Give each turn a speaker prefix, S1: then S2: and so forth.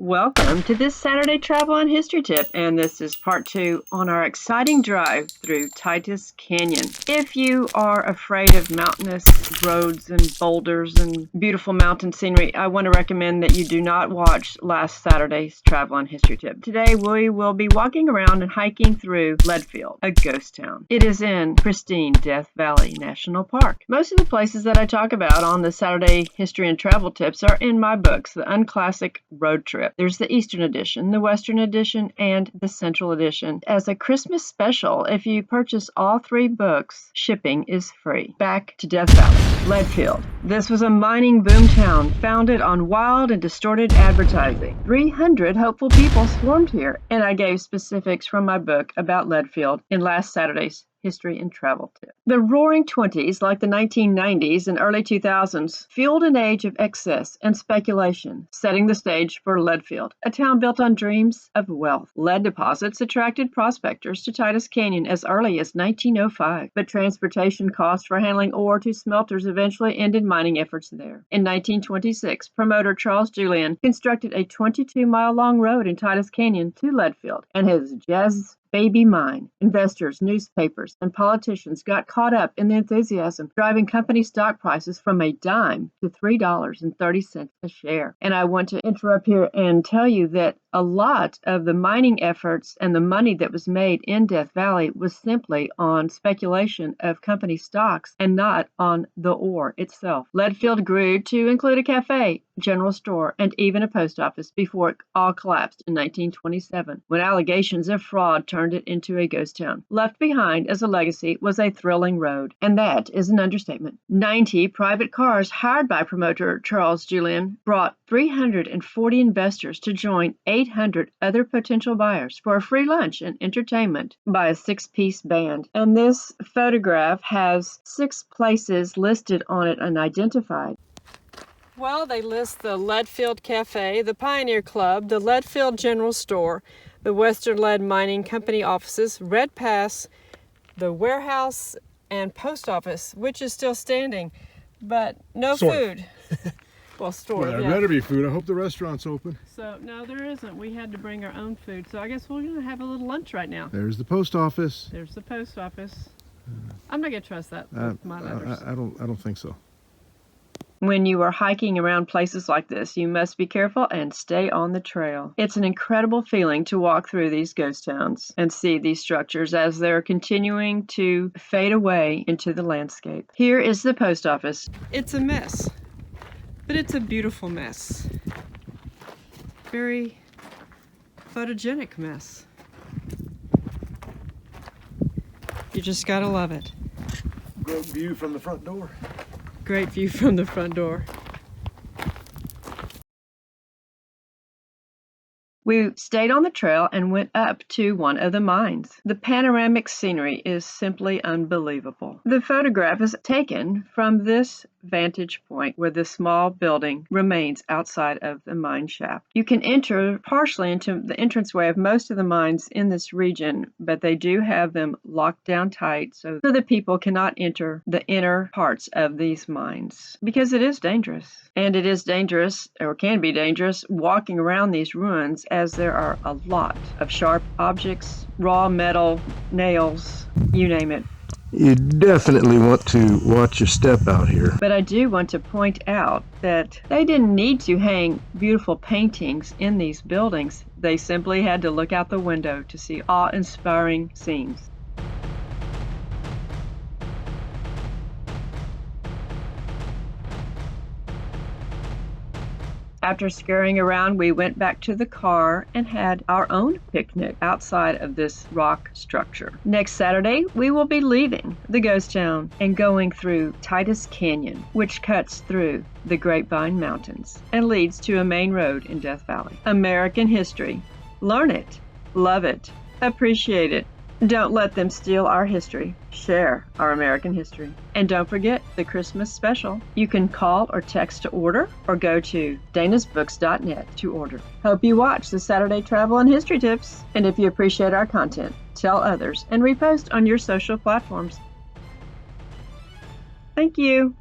S1: Welcome to this Saturday Travel and History Tip, and this is part 2 on our exciting drive through Titus Canyon. If you are afraid of mountainous roads and boulders and beautiful mountain scenery, I want to recommend that you do not watch last Saturday's Travel and History Tip. Today we will be walking around and hiking through Leadfield, a ghost town. It is in pristine Death Valley National Park. Most of the places that I talk about on the Saturday History and Travel Tips are in my books, The Unclassic Road Trip. There's the Eastern Edition, the Western Edition, and the Central Edition. As a Christmas special, if you purchase all 3 books, shipping is free. Back to Death Valley, Leadfield. This was a mining boomtown founded on wild and distorted advertising. 300 hopeful people swarmed here, and I gave specifics from my book about Leadfield in last Saturday's History and Travel Tip. The Roaring Twenties, like the 1990s and early 2000s, fueled an age of excess and speculation, setting the stage for Leadfield, a town built on dreams of wealth. Lead deposits attracted prospectors to Titus Canyon as early as 1905, but transportation costs for handling ore to smelters eventually ended mining efforts there. In 1926, promoter Charles Julian constructed a 22-mile-long road in Titus Canyon to Leadfield, and his jazz baby mine. Investors, newspapers, and politicians got caught up in the enthusiasm, driving company stock prices from a dime to $3.30 a share. And I want to interrupt here and tell you that a lot of the mining efforts and the money that was made in Death Valley was simply on speculation of company stocks and not on the ore itself. Leadfield grew to include a cafe, general store, and even a post office before it all collapsed in 1927, when allegations of fraud turned it into a ghost town. Left behind as a legacy was a thrilling road, and that is an understatement. 90 private cars hired by promoter Charles Julian brought 340 investors to join 800 other potential buyers for a free lunch and entertainment by a 6-piece band. And this photograph has 6 places listed on it and identified. Well, they list the Leadfield Cafe, the Pioneer Club, the Leadfield General Store, the Western Lead Mining Company offices, Red Pass, the warehouse, and post office, which is still standing, but no food. Well, store.
S2: Well, there better be food. I hope the restaurant's open.
S1: So, no, there isn't. We had to bring our own food. So I guess we're going to have a little lunch right now.
S2: There's the post office.
S1: There's the post office. I'm not going to trust that with my letters.
S2: I don't think so.
S1: When you are hiking around places like this, you must be careful and stay on the trail. It's an incredible feeling to walk through these ghost towns and see these structures as they're continuing to fade away into the landscape. Here is the post office. It's a mess, but it's a beautiful mess. Very photogenic mess. You just gotta love it.
S2: Great view from the front door.
S1: Great view from the front door. We stayed on the trail and went up to one of the mines. The panoramic scenery is simply unbelievable. The photograph is taken from this vantage point where the small building remains outside of the mine shaft. You can enter partially into the entranceway of most of the mines in this region, but they do have them locked down tight so that people cannot enter the inner parts of these mines because it is dangerous. And it is dangerous, or can be dangerous, walking around these ruins as there are a lot of sharp objects, raw metal, nails, you name it.
S3: You definitely want to watch your step out here.
S1: But I do want to point out that they didn't need to hang beautiful paintings in these buildings. They simply had to look out the window to see awe-inspiring scenes. After scurrying around, we went back to the car and had our own picnic outside of this rock structure. Next Saturday, we will be leaving the ghost town and going through Titus Canyon, which cuts through the Grapevine Mountains and leads to a main road in Death Valley. American history. Learn it, love it, appreciate it. Don't let them steal our history. Share our American history. And don't forget the Christmas special. You can call or text to order or go to danasbooks.net to order. Hope you watch the Saturday Travel and History Tips. And if you appreciate our content, tell others and repost on your social platforms. Thank you.